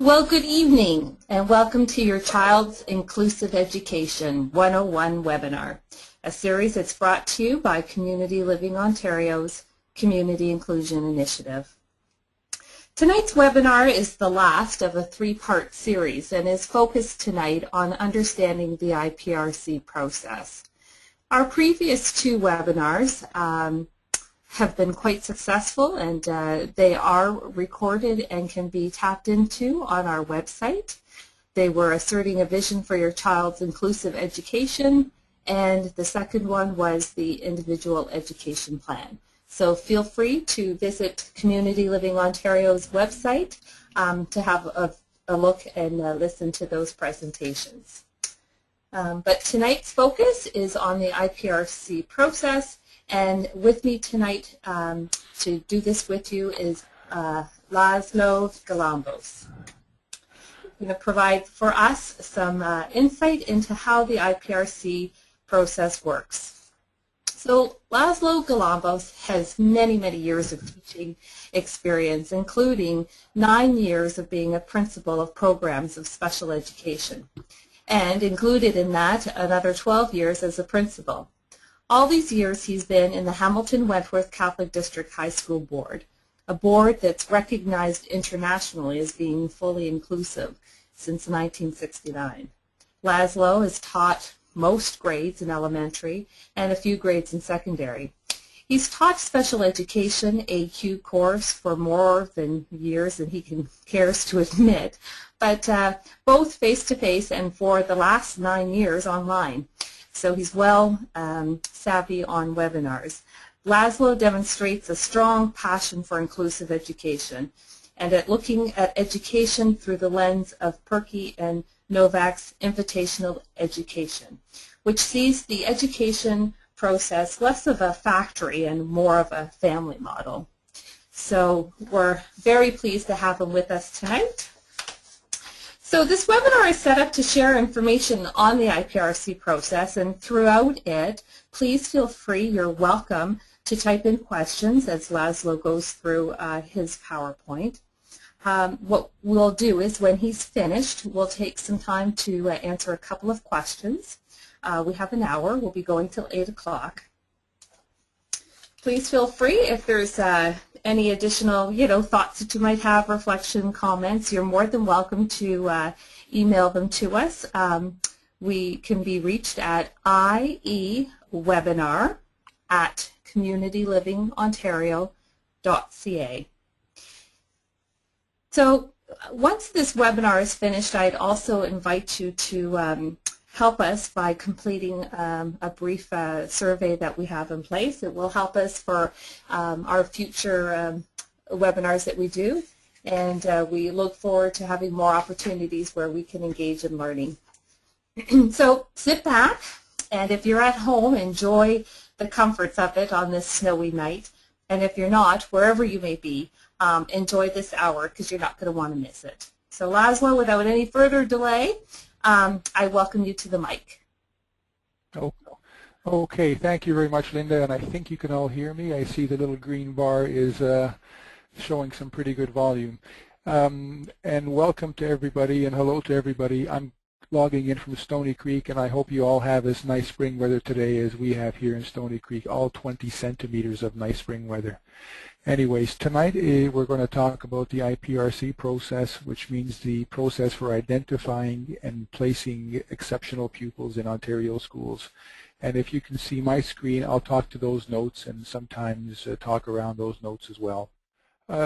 Well, good evening and welcome to your Child's Inclusive Education 101 webinar, a series that's brought to you by Community Living Ontario's Community Inclusion Initiative. Tonight's webinar is the last of a three-part series and is focused tonight on understanding the IPRC process. Our previous two webinars have been quite successful, and they are recorded and can be tapped into on our website. They were Asserting a Vision for Your Child's Inclusive Education, and the second one was the Individual Education Plan. So feel free to visit Community Living Ontario's website to have a look and listen to those presentations. But tonight's focus is on the IPRC process. And with me tonight to do this with you is Laszlo Galambos. He's going to provide for us some insight into how the IPRC process works. So Laszlo Galambos has many, many years of teaching experience, including 9 years of being a principal of programs of special education, and included in that another 12 years as a principal. All these years he's been in the Hamilton Wentworth Catholic District High School Board, a board that's recognized internationally as being fully inclusive since 1969. Laszlo has taught most grades in elementary and a few grades in secondary. He's taught special education AQ course for more than years than he cares to admit, but both face-to-face and for the last 9 years online. So he's well savvy on webinars. Laszlo demonstrates a strong passion for inclusive education and at looking at education through the lens of Perky and Novak's invitational education, which sees the education process less of a factory and more of a family model. So we're very pleased to have him with us tonight. So this webinar is set up to share information on the IPRC process, and throughout it, please feel free, you're welcome to type in questions as Laszlo goes through his PowerPoint. What we'll do is when he's finished, we'll take some time to answer a couple of questions. We have an hour, we'll be going till 8 o'clock. Please feel free if there's any additional, thoughts that you might have, reflection, comments, you're more than welcome to email them to us. We can be reached at iewebinar@communitylivingontario.ca. So once this webinar is finished, I'd also invite you to help us by completing a brief survey that we have in place. It will help us for our future webinars that we do, and we look forward to having more opportunities where we can engage in learning. So sit back, and if you're at home, enjoy the comforts of it on this snowy night, and if you're not, wherever you may be, enjoy this hour because you're not going to want to miss it. So Laszlo, without any further delay, I welcome you to the mic. Oh, okay, thank you very much, Linda, and I think you can all hear me. I see the little green bar is showing some pretty good volume. And welcome to everybody, and hello to everybody. I'm logging in from Stony Creek, and I hope you all have as nice spring weather today as we have here in Stony Creek, all 20 centimeters of nice spring weather. Anyways, tonight we're going to talk about the IPRC process, which means the process for identifying and placing exceptional pupils in Ontario schools. And if you can see my screen, I'll talk to those notes and sometimes talk around those notes as well.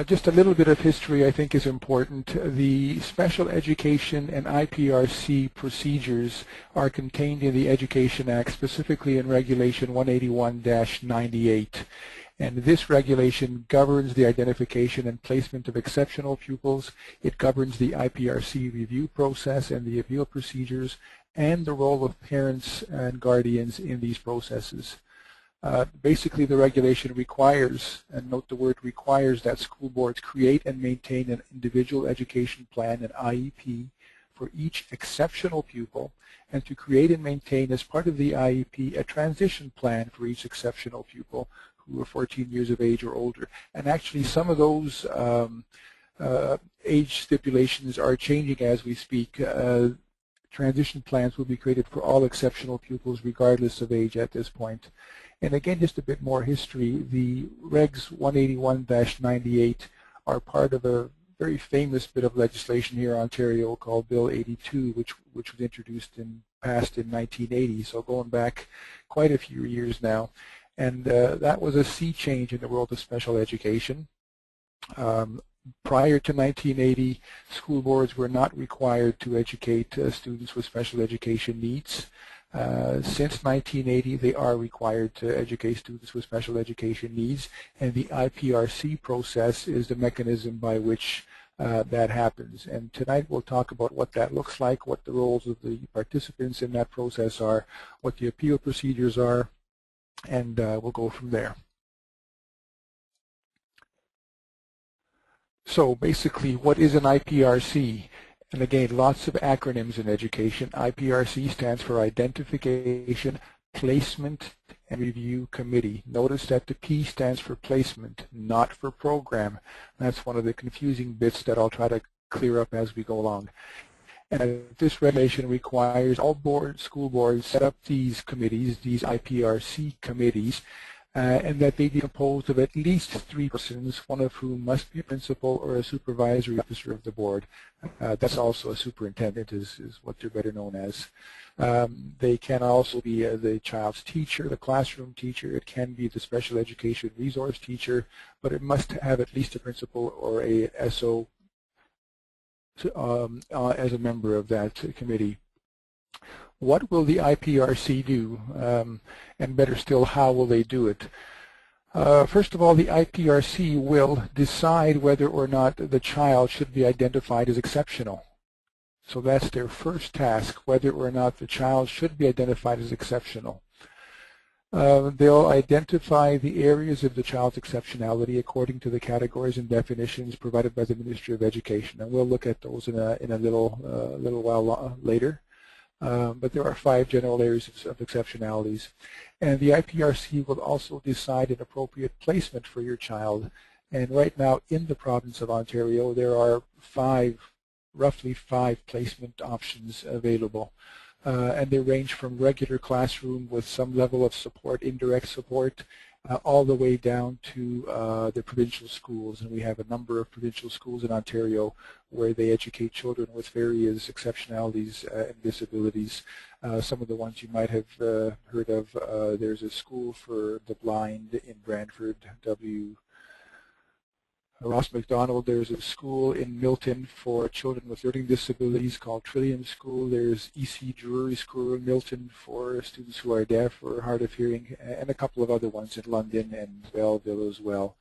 Just a little bit of history I think is important. The special education and IPRC procedures are contained in the Education Act, specifically in Regulation 181-98. And this regulation governs the identification and placement of exceptional pupils. It governs the IPRC review process and the appeal procedures and the role of parents and guardians in these processes. Basically, the regulation requires, and note the word requires, that school boards create and maintain an individual education plan, an IEP, for each exceptional pupil, and to create and maintain as part of the IEP a transition plan for each exceptional pupil who are 14 years of age or older. And actually some of those age stipulations are changing as we speak. Transition plans will be created for all exceptional pupils regardless of age at this point. And again, just a bit more history, the Regs 181-98 are part of a very famous bit of legislation here in Ontario called Bill 82, which was introduced and passed in 1980, so going back quite a few years now. And that was a sea change in the world of special education. Prior to 1980, school boards were not required to educate students with special education needs. Since 1980, they are required to educate students with special education needs, and the IPRC process is the mechanism by which that happens. And tonight we'll talk about what that looks like, what the roles of the participants in that process are, what the appeal procedures are, and we'll go from there. So basically, what is an IPRC? And again, lots of acronyms in education. IPRC stands for Identification, Placement, and Review Committee. Notice that the P stands for placement, not for program. That's one of the confusing bits that I'll try to clear up as we go along. And this regulation requires all school boards set up these committees, these IPRC committees, and that they be composed of at least 3 persons, one of whom must be a principal or a supervisory officer of the board. That's also a superintendent, is what they're better known as. They can also be the child's teacher, the classroom teacher. It can be the special education resource teacher, but it must have at least a principal or a SO as a member of that committee. What will the IPRC do? And better still, how will they do it? First of all, the IPRC will decide whether or not the child should be identified as exceptional. So that's their first task, whether or not the child should be identified as exceptional. They'll identify the areas of the child's exceptionality according to the categories and definitions provided by the Ministry of Education, and we'll look at those in a little while later. But there are 5 general areas of exceptionalities. And the IPRC will also decide an appropriate placement for your child. And right now in the province of Ontario, there are roughly 5 placement options available. And they range from regular classroom with some level of support, indirect support, all the way down to the provincial schools. And we have a number of provincial schools in Ontario where they educate children with various exceptionalities and disabilities. Some of the ones you might have heard of, there's a school for the blind in Brantford, Ross McDonald. There's a school in Milton for children with learning disabilities called Trillium School. There's E.C. Drury School in Milton for students who are deaf or hard of hearing, and a couple of other ones in London and Belleville as well.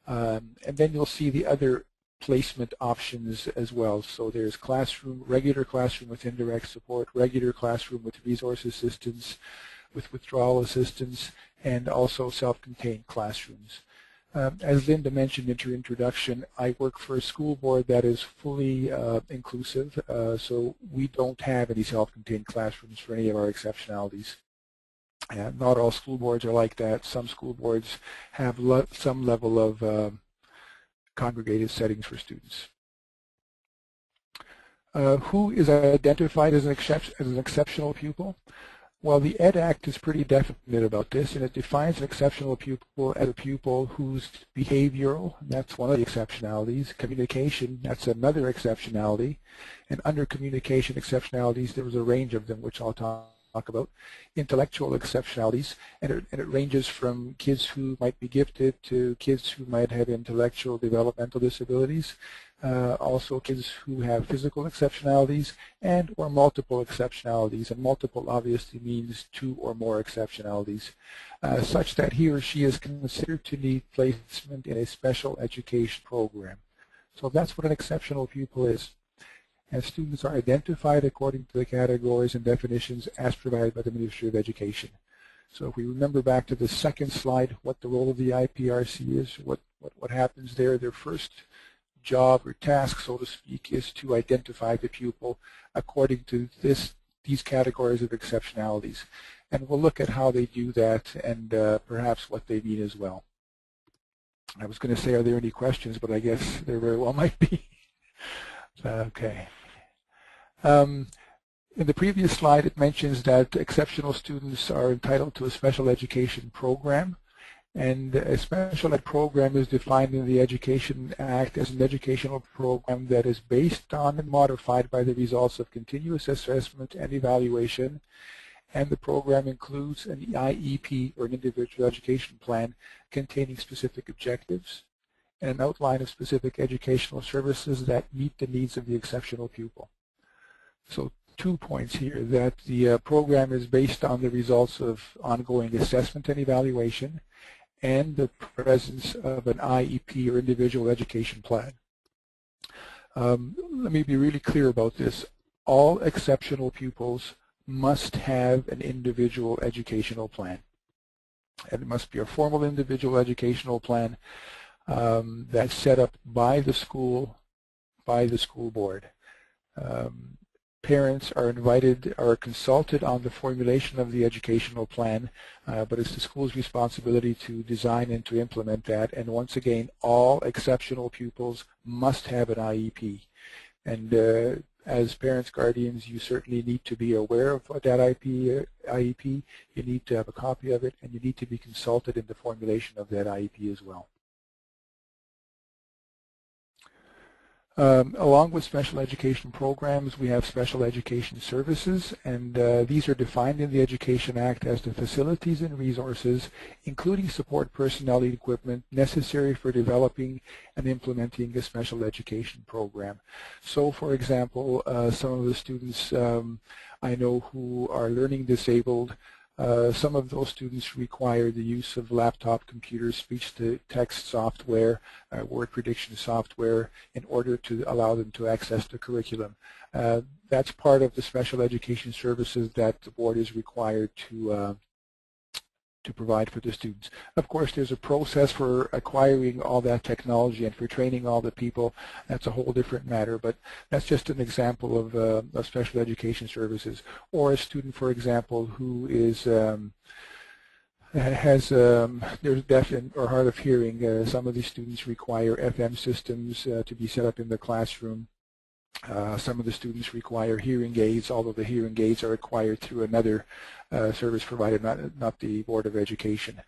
And then you'll see the other placement options as well. So there's classroom, regular classroom with indirect support, regular classroom with resource assistance, with withdrawal assistance, and also self-contained classrooms. As Linda mentioned in her introduction, I work for a school board that is fully inclusive, so we don't have any self-contained classrooms for any of our exceptionalities. Not all school boards are like that. Some school boards have some level of congregated settings for students. Who is identified as an exceptional pupil? Well, the Ed Act is pretty definite about this, and it defines an exceptional pupil as a pupil whose behavioral, that's one of the exceptionalities, communication, that's another exceptionality, and under communication exceptionalities, there was a range of them, which I'll talk about, intellectual exceptionalities, and it ranges from kids who might be gifted to kids who might have intellectual developmental disabilities, also kids who have physical exceptionalities and or multiple exceptionalities, and multiple obviously means 2 or more exceptionalities, such that he or she is considered to need placement in a special education program. So that's what an exceptional pupil is. And students are identified according to the categories and definitions as provided by the Ministry of Education. So if we remember back to the second slide, what the role of the IPRC is, what happens there, their first job or task, so to speak, is to identify the pupil according to these categories of exceptionalities. And we'll look at how they do that and perhaps what they mean as well. I was going to say, are there any questions, but I guess there very well might be. Okay. In the previous slide, it mentions that exceptional students are entitled to a special education program, and a special ed program is defined in the Education Act as an educational program that is based on and modified by the results of continuous assessment and evaluation, and the program includes an IEP, or an individual education plan, containing specific objectives and an outline of specific educational services that meet the needs of the exceptional pupil. So 2 points here, that the program is based on the results of ongoing assessment and evaluation, and the presence of an IEP, or individual education plan. Let me be really clear about this. All exceptional pupils must have an individual educational plan. And it must be a formal individual educational plan that's set up by the school board. Parents are invited or consulted on the formulation of the educational plan, but it's the school's responsibility to design and to implement that. And once again, all exceptional pupils must have an IEP. And as parents, guardians, you certainly need to be aware of that IEP. You need to have a copy of it, and you need to be consulted in the formulation of that IEP as well. Along with special education programs, we have special education services, and these are defined in the Education Act as the facilities and resources, including support personnel and equipment, necessary for developing and implementing a special education program. So, for example, some of the students I know who are learning disabled, some of those students require the use of laptop computers, speech-to-text software, word prediction software, in order to allow them to access the curriculum. That's part of the special education services that the board is required to provide for the students. Of course, there's a process for acquiring all that technology and for training all the people. That's a whole different matter, but that's just an example of special education services. Or a student, for example, who is there's deaf or hard of hearing. Some of these students require FM systems to be set up in the classroom. Some of the students require hearing aids, although the hearing aids are acquired through another service provider, not the Board of Education.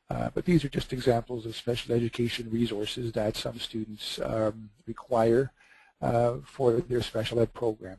But these are just examples of special education resources that some students require for their special ed program.